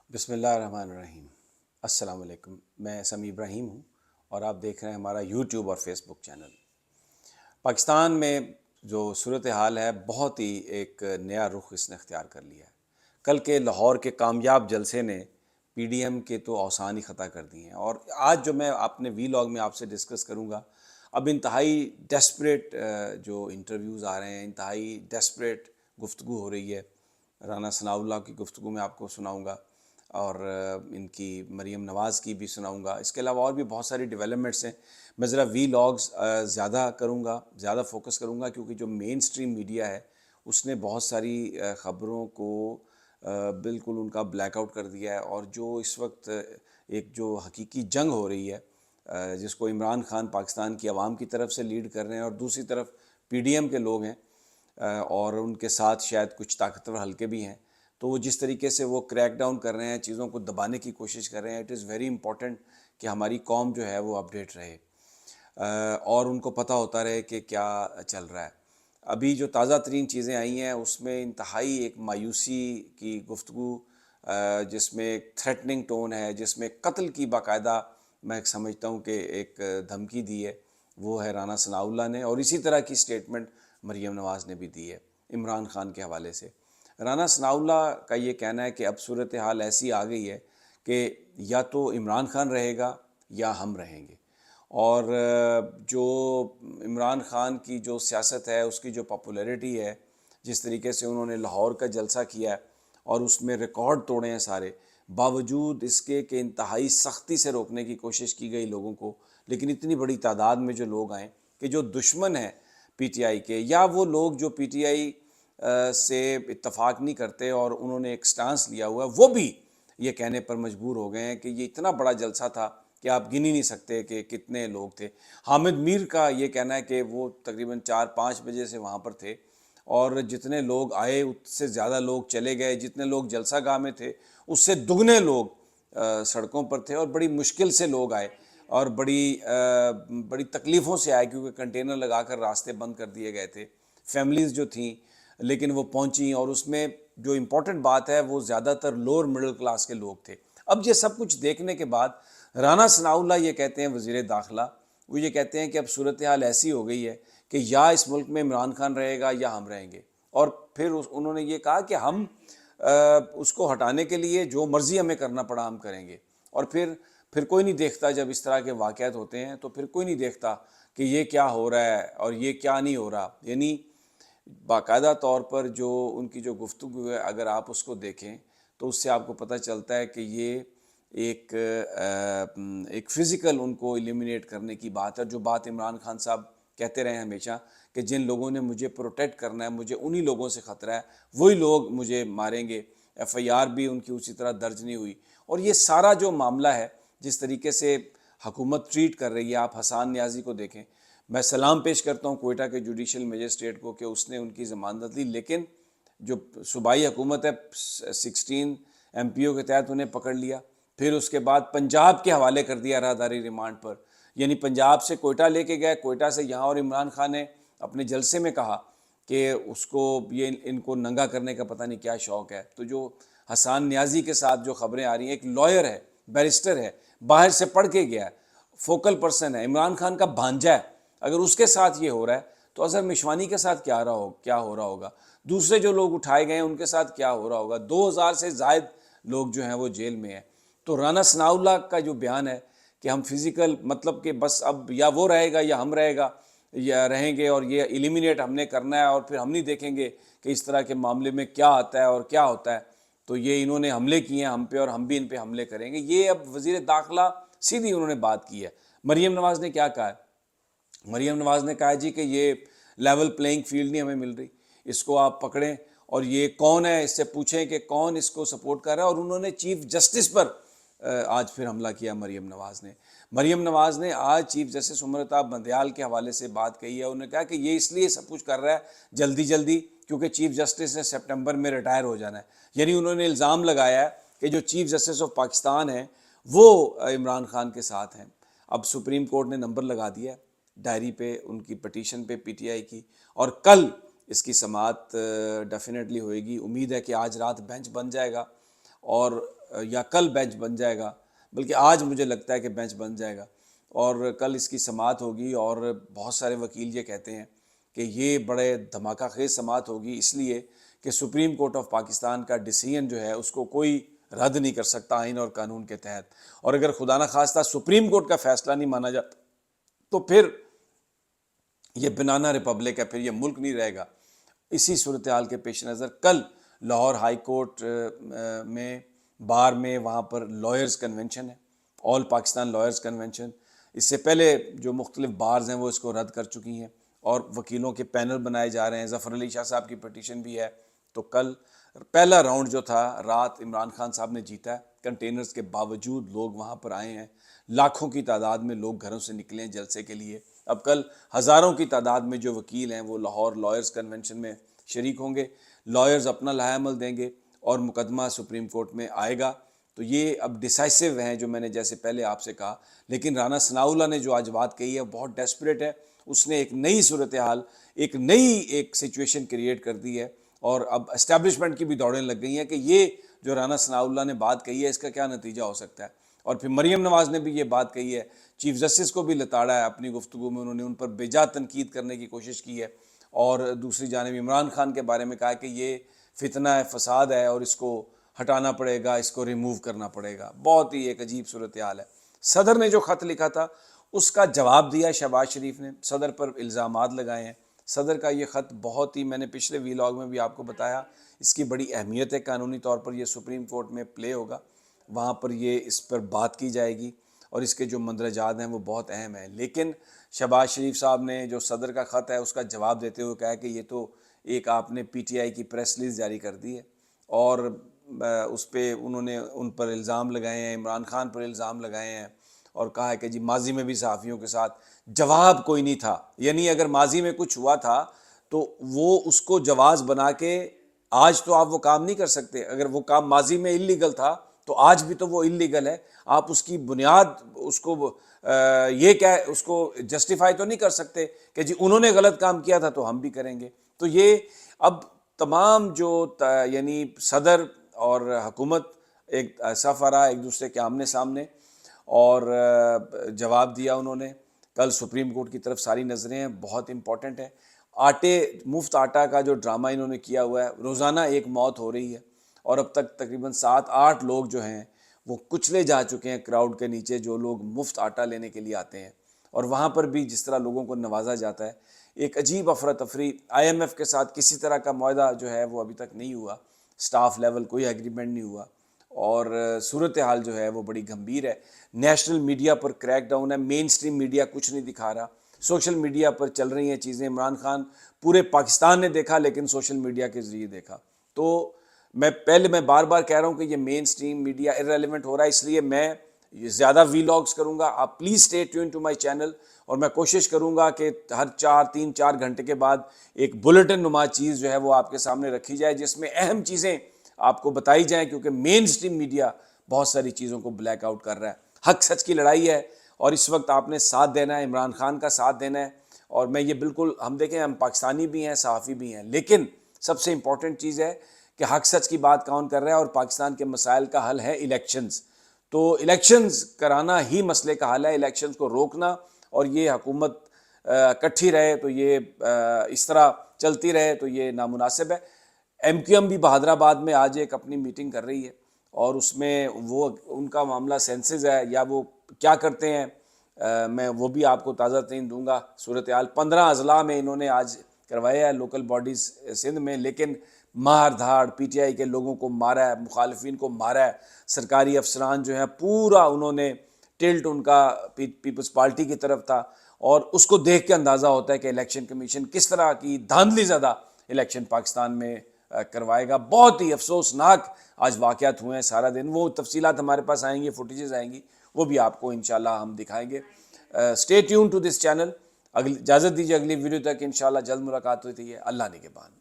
بسم اللہ الرحمن الرحیم۔ السلام علیکم، میں سمیع ابراہیم ہوں اور آپ دیکھ رہے ہیں ہمارا یوٹیوب اور فیس بک چینل۔ پاکستان میں جو صورتحال ہے بہت ہی ایک نیا رخ اس نے اختیار کر لیا ہے۔ کل کے لاہور کے کامیاب جلسے نے پی ڈی ایم کے تو اوسان ہی خطا کر دیے ہیں، اور آج جو میں اپنے وی لاگ میں آپ سے ڈسکس کروں گا، اب انتہائی ڈیسپریٹ جو انٹرویوز آ رہے ہیں، انتہائی ڈیسپریٹ گفتگو ہو رہی ہے۔ رانا ثناء اللہ کی گفتگو میں آپ کو سناؤں گا، اور ان کی مریم نواز کی بھی سناؤں گا۔ اس کے علاوہ اور بھی بہت ساری ڈیولپمنٹس ہیں۔ میں ذرا وی لاگز زیادہ کروں گا، زیادہ فوکس کروں گا، کیونکہ جو مین سٹریم میڈیا ہے اس نے بہت ساری خبروں کو بالکل ان کا بلیک آؤٹ کر دیا ہے، اور جو اس وقت ایک جو حقیقی جنگ ہو رہی ہے جس کو عمران خان پاکستان کی عوام کی طرف سے لیڈ کر رہے ہیں، اور دوسری طرف پی ڈی ایم کے لوگ ہیں اور ان کے ساتھ شاید کچھ طاقتور حلقے بھی ہیں، تو وہ جس طریقے سے وہ کریک ڈاؤن کر رہے ہیں، چیزوں کو دبانے کی کوشش کر رہے ہیں، اٹ از ویری امپورٹنٹ کہ ہماری قوم جو ہے وہ اپڈیٹ رہے اور ان کو پتہ ہوتا رہے کہ کیا چل رہا ہے۔ ابھی جو تازہ ترین چیزیں آئی ہیں اس میں انتہائی ایک مایوسی کی گفتگو، جس میں ایک تھریٹننگ ٹون ہے، جس میں قتل کی باقاعدہ میں سمجھتا ہوں کہ ایک دھمکی دی ہے، وہ ہے رانا ثناء اللہ نے، اور اسی طرح کی سٹیٹمنٹ مریم نواز نے بھی دی ہے عمران خان کے حوالے سے۔ رانا ثناء اللہ کا یہ کہنا ہے کہ اب صورتحال ایسی آ گئی ہے کہ یا تو عمران خان رہے گا یا ہم رہیں گے، اور جو عمران خان کی جو سیاست ہے، اس کی جو پاپولیرٹی ہے، جس طریقے سے انہوں نے لاہور کا جلسہ کیا ہے اور اس میں ریکارڈ توڑے ہیں سارے، باوجود اس کے کہ انتہائی سختی سے روکنے کی کوشش کی گئی لوگوں کو، لیکن اتنی بڑی تعداد میں جو لوگ آئیں کہ جو دشمن ہیں پی ٹی آئی کے، یا وہ لوگ جو پی ٹی آئی سے اتفاق نہیں کرتے اور انہوں نے ایک سٹانس لیا ہوا ہے، وہ بھی یہ کہنے پر مجبور ہو گئے ہیں کہ یہ اتنا بڑا جلسہ تھا کہ آپ گن ہی نہیں سکتے کہ کتنے لوگ تھے۔ حامد میر کا یہ کہنا ہے کہ وہ تقریباً 4-5 بجے سے وہاں پر تھے، اور جتنے لوگ آئے اس سے زیادہ لوگ چلے گئے، جتنے لوگ جلسہ گاہ میں تھے اس سے دگنے لوگ سڑکوں پر تھے، اور بڑی مشکل سے لوگ آئے اور بڑی تکلیفوں سے آئے، کیونکہ کنٹینر لگا کر راستے بند کر دیے گئے تھے۔ فیملیز جو تھیں لیکن وہ پہنچیں، اور اس میں جو امپورٹنٹ بات ہے وہ زیادہ تر لوور مڈل کلاس کے لوگ تھے۔ اب یہ سب کچھ دیکھنے کے بعد رانا ثناء اللہ یہ کہتے ہیں، وزیر داخلہ، وہ یہ کہتے ہیں کہ اب صورتحال ایسی ہو گئی ہے کہ یا اس ملک میں عمران خان رہے گا یا ہم رہیں گے، اور پھر انہوں نے یہ کہا کہ ہم اس کو ہٹانے کے لیے جو مرضی ہمیں کرنا پڑا ہم کریں گے، اور پھر کوئی نہیں دیکھتا، جب اس طرح کے واقعات ہوتے ہیں تو پھر کوئی نہیں دیکھتا کہ یہ کیا ہو رہا ہے اور یہ کیا نہیں ہو رہا۔ یعنی باقاعدہ طور پر جو ان کی جو گفتگو ہے، اگر آپ اس کو دیکھیں تو اس سے آپ کو پتہ چلتا ہے کہ یہ ایک فزیکل ان کو ایلیمینیٹ کرنے کی بات ہے، جو بات عمران خان صاحب کہتے رہے ہیں ہمیشہ کہ جن لوگوں نے مجھے پروٹیکٹ کرنا ہے، مجھے انہی لوگوں سے خطرہ ہے، وہی لوگ مجھے ماریں گے۔ ایف آئی آر بھی ان کی اسی طرح درج نہیں ہوئی، اور یہ سارا جو معاملہ ہے، جس طریقے سے حکومت ٹریٹ کر رہی ہے، آپ حسان نیازی کو دیکھیں۔ میں سلام پیش کرتا ہوں کوئٹہ کے جوڈیشل مجسٹریٹ کو کہ اس نے ان کی ضمانت لی، لیکن جو صوبائی حکومت ہے 16 ایم پی او کے تحت انہیں پکڑ لیا، پھر اس کے بعد پنجاب کے حوالے کر دیا راہداری ریمانڈ پر۔ یعنی پنجاب سے کوئٹہ لے کے گئے، کوئٹہ سے یہاں، اور عمران خان نے اپنے جلسے میں کہا کہ اس کو یہ ان کو ننگا کرنے کا پتہ نہیں کیا شوق ہے۔ تو جو حسان نیازی کے ساتھ جو خبریں آ رہی ہیں، ایک لائر ہے، بیرسٹر ہے، باہر سے پڑھ کے گیا ہے، فوکل پرسن ہے، عمران خان کا بھانجا ہے، اگر اس کے ساتھ یہ ہو رہا ہے تو اظہر مشوانی کے ساتھ کیا ہو رہا ہوگا، دوسرے جو لوگ اٹھائے گئے ہیں ان کے ساتھ کیا ہو رہا ہوگا۔ 2000 سے زائد لوگ جو ہیں وہ جیل میں ہیں۔ تو رانا ثناء اللہ کا جو بیان ہے کہ ہم فزیکل، مطلب کہ بس اب یا وہ رہے گا یا ہم رہیں گے، اور یہ ایلیمینیٹ ہم نے کرنا ہے، اور پھر ہم نہیں دیکھیں گے کہ اس طرح کے معاملے میں کیا آتا ہے اور کیا ہوتا ہے، تو یہ انہوں نے حملے کیے ہیں ہم پہ اور ہم بھی ان پہ حملے کریں گے۔ یہ اب وزیر داخلہ سیدھی انہوں نے بات کی ہے۔ مریم نواز نے کیا کہا ہے؟ مریم نواز نے کہا جی کہ یہ لیول پلینگ فیلڈ نہیں ہمیں مل رہی، اس کو آپ پکڑیں، اور یہ کون ہے اس سے پوچھیں کہ کون اس کو سپورٹ کر رہا ہے، اور انہوں نے چیف جسٹس پر آج پھر حملہ کیا۔ مریم نواز نے آج چیف جسٹس امرتاب بندیال کے حوالے سے بات کہی ہے۔ انہوں نے کہا کہ یہ اس لیے سب کچھ کر رہا ہے جلدی کیونکہ چیف جسٹس نے سپٹمبر میں ریٹائر ہو جانا ہے۔ یعنی انہوں نے الزام لگایا ہے کہ جو چیف جسٹس آف پاکستان ہیں وہ عمران خان کے ساتھ ہیں۔ اب سپریم کورٹ نے نمبر لگا دیا ہے ڈائری پہ ان کی پٹیشن پہ، پی ٹی آئی کی، اور کل اس کی سماعت ڈیفینیٹلی ہوئے گی۔ امید ہے کہ آج رات بینچ بن جائے گا، اور یا کل بینچ بن جائے گا، بلکہ آج مجھے لگتا ہے کہ بینچ بن جائے گا، اور کل اس کی سماعت ہوگی. اور بہت سارے وکیل یہ کہتے ہیں کہ یہ بڑے دھماکہ خیز سماعت ہوگی، اس لیے کہ سپریم کورٹ آف پاکستان کا ڈیسیژن جو ہے اس کو کوئی رد نہیں کر سکتا آئین اور قانون کے تحت. اور اگر خدا نخواستہ سپریم کورٹ کا فیصلہ نہیں مانا جاتا تو پھر یہ بنانا ریپبلک ہے، پھر یہ ملک نہیں رہے گا. اسی صورتحال کے پیش نظر کل لاہور ہائی کورٹ میں بار میں وہاں پر لائرز کنونشن ہے، آل پاکستان لائرز کنونشن. اس سے پہلے جو مختلف بارز ہیں وہ اس کو رد کر چکی ہیں اور وکیلوں کے پینل بنائے جا رہے ہیں. ظفر علی شاہ صاحب کی پٹیشن بھی ہے. تو کل پہلا راؤنڈ جو تھا رات عمران خان صاحب نے جیتا ہے، کنٹینرز کے باوجود لوگ وہاں پر آئے ہیں، لاکھوں کی تعداد میں لوگ گھروں سے نکلے ہیں جلسے کے لیے. اب کل ہزاروں کی تعداد میں جو وکیل ہیں وہ لاہور لائرز کنونشن میں شریک ہوں گے. لائرز اپنا لائحہ عمل دیں گے اور مقدمہ سپریم کورٹ میں آئے گا. تو یہ اب ڈیسائسو ہیں جو میں نے جیسے پہلے آپ سے کہا. لیکن رانا ثناء اللہ نے جو آج بات کہی ہے بہت ڈیسپریٹ ہے. اس نے ایک نئی صورتحال، ایک نئی ایک سچویشن کریٹ کر دی ہے، اور اب اسٹیبلشمنٹ کی بھی دوڑیں لگ گئی ہیں کہ یہ جو رانا ثناء اللہ نے بات کہی ہے اس کا کیا نتیجہ ہو سکتا ہے. اور پھر مریم نواز نے بھی یہ بات کہی ہے، چیف جسٹس کو بھی لتاڑا ہے اپنی گفتگو میں، انہوں نے ان پر بیجا تنقید کرنے کی کوشش کی ہے. اور دوسری جانب عمران خان کے بارے میں کہا کہ یہ فتنہ ہے، فساد ہے، اور اس کو ہٹانا پڑے گا، اس کو ریموو کرنا پڑے گا. بہت ہی ایک عجیب صورتحال ہے. صدر نے جو خط لکھا تھا اس کا جواب دیا شہباز شریف نے، صدر پر الزامات لگائے ہیں. صدر کا یہ خط بہت ہی، میں نے پچھلے ویلاگ میں بھی آپ کو بتایا، اس کی بڑی اہمیت ہے. قانونی طور پر یہ سپریم کورٹ میں پلے ہوگا، وہاں پر یہ اس پر بات کی جائے گی، اور اس کے جو مندرجات ہیں وہ بہت اہم ہیں. لیکن شہباز شریف صاحب نے جو صدر کا خط ہے اس کا جواب دیتے ہوئے کہا کہ یہ تو ایک آپ نے پی ٹی آئی کی پریس ریلیز جاری کر دی ہے، اور اس پہ انہوں نے ان پر الزام لگائے ہیں، عمران خان پر الزام لگائے ہیں، اور کہا ہے کہ جی ماضی میں بھی صحافیوں کے ساتھ جواب کوئی نہیں تھا. یعنی اگر ماضی میں کچھ ہوا تھا تو وہ اس کو جواز بنا کے آج تو آپ وہ کام نہیں کر سکتے. اگر وہ کام ماضی میں اللیگل تھا تو آج بھی تو وہ اللیگل ہے. آپ اس کی بنیاد اس کو یہ کیا اس کو جسٹیفائی تو نہیں کر سکتے کہ جی انہوں نے غلط کام کیا تھا تو ہم بھی کریں گے. تو یہ اب تمام جو یعنی صدر اور حکومت ایک صف آ رہا ایک دوسرے کے آمنے سامنے، اور جواب دیا انہوں نے. کل سپریم کورٹ کی طرف ساری نظریں ہیں، بہت امپورٹنٹ ہے. مفت آٹا کا جو ڈرامہ انہوں نے کیا ہوا ہے، روزانہ ایک موت ہو رہی ہے، اور اب تک تقریباً 7-8 لوگ جو ہیں وہ کچلے جا چکے ہیں کراؤڈ کے نیچے، جو لوگ مفت آٹا لینے کے لیے آتے ہیں. اور وہاں پر بھی جس طرح لوگوں کو نوازا جاتا ہے، ایک عجیب افراتفری. آئی ایم ایف کے ساتھ کسی طرح کا معاہدہ جو ہے وہ ابھی تک نہیں ہوا، سٹاف لیول کوئی ایگریمنٹ نہیں ہوا، اور صورتحال جو ہے وہ بڑی گمبھیر ہے. نیشنل میڈیا پر کریک ڈاؤن ہے، مین سٹریم میڈیا کچھ نہیں دکھا رہا. سوشل میڈیا پر چل رہی ہیں چیزیں. عمران خان پورے پاکستان نے دیکھا لیکن سوشل میڈیا کے ذریعے دیکھا. تو میں بار بار کہہ رہا ہوں کہ یہ مین سٹریم میڈیا ارریلیونٹ ہو رہا ہے، اس لیے میں یہ زیادہ ویلاگز کروں گا. آپ please stay tune to my channel, اور میں کوشش کروں گا کہ ہر 3-4 گھنٹے کے بعد ایک بلیٹن نما چیز جو ہے وہ آپ کے سامنے رکھی جائے، جس میں اہم چیزیں آپ کو بتائی جائیں، کیونکہ مین سٹریم میڈیا بہت ساری چیزوں کو بلیک آؤٹ کر رہا ہے. حق سچ کی لڑائی ہے، اور اس وقت آپ نے ساتھ دینا ہے، عمران خان کا ساتھ دینا ہے. اور میں یہ بالکل، ہم دیکھیں ہم پاکستانی بھی ہیں، صحافی بھی ہیں، لیکن سب سے امپورٹنٹ چیز ہے کہ حق سچ کی بات کون کر رہا ہے. اور پاکستان کے مسائل کا حل ہے الیکشنز. تو الیکشنز کرانا ہی مسئلے کا حل ہے، الیکشنز کو روکنا. اور یہ حکومت کٹھی رہے تو یہ اس طرح چلتی رہے تو یہ نامناسب ہے. ایم کیو ایم بھی بہادر آباد میں آج ایک اپنی میٹنگ کر رہی ہے، اور اس میں وہ ان کا معاملہ سینسز ہے یا وہ کیا کرتے ہیں، میں وہ بھی آپ کو تازہ ترین دوں گا. صورتحال 15 اضلاع میں انہوں نے آج کروایا ہے لوکل باڈیز سندھ میں، لیکن مار دھاڑ، پی ٹی آئی کے لوگوں کو مارا ہے، مخالفین کو مارا ہے. سرکاری افسران جو ہیں پورا انہوں نے ٹلٹ ان کا پیپلز پارٹی کی طرف تھا. اور اس کو دیکھ کے اندازہ ہوتا ہے کہ الیکشن کمیشن کس طرح کی دھاندلی زدہ الیکشن پاکستان میں کروائے گا. بہت ہی افسوسناک آج واقعات ہوئے ہیں سارا دن. وہ تفصیلات ہمارے پاس آئیں گی، فوٹیجز آئیں گی، وہ بھی آپ کو انشاءاللہ ہم دکھائیں گے. Stay tune to this channel. اجازت دیجیے اگلی ویڈیو تک انشاءاللہ جلد ملاقات ہوتی ہے. اللہ نگہبان.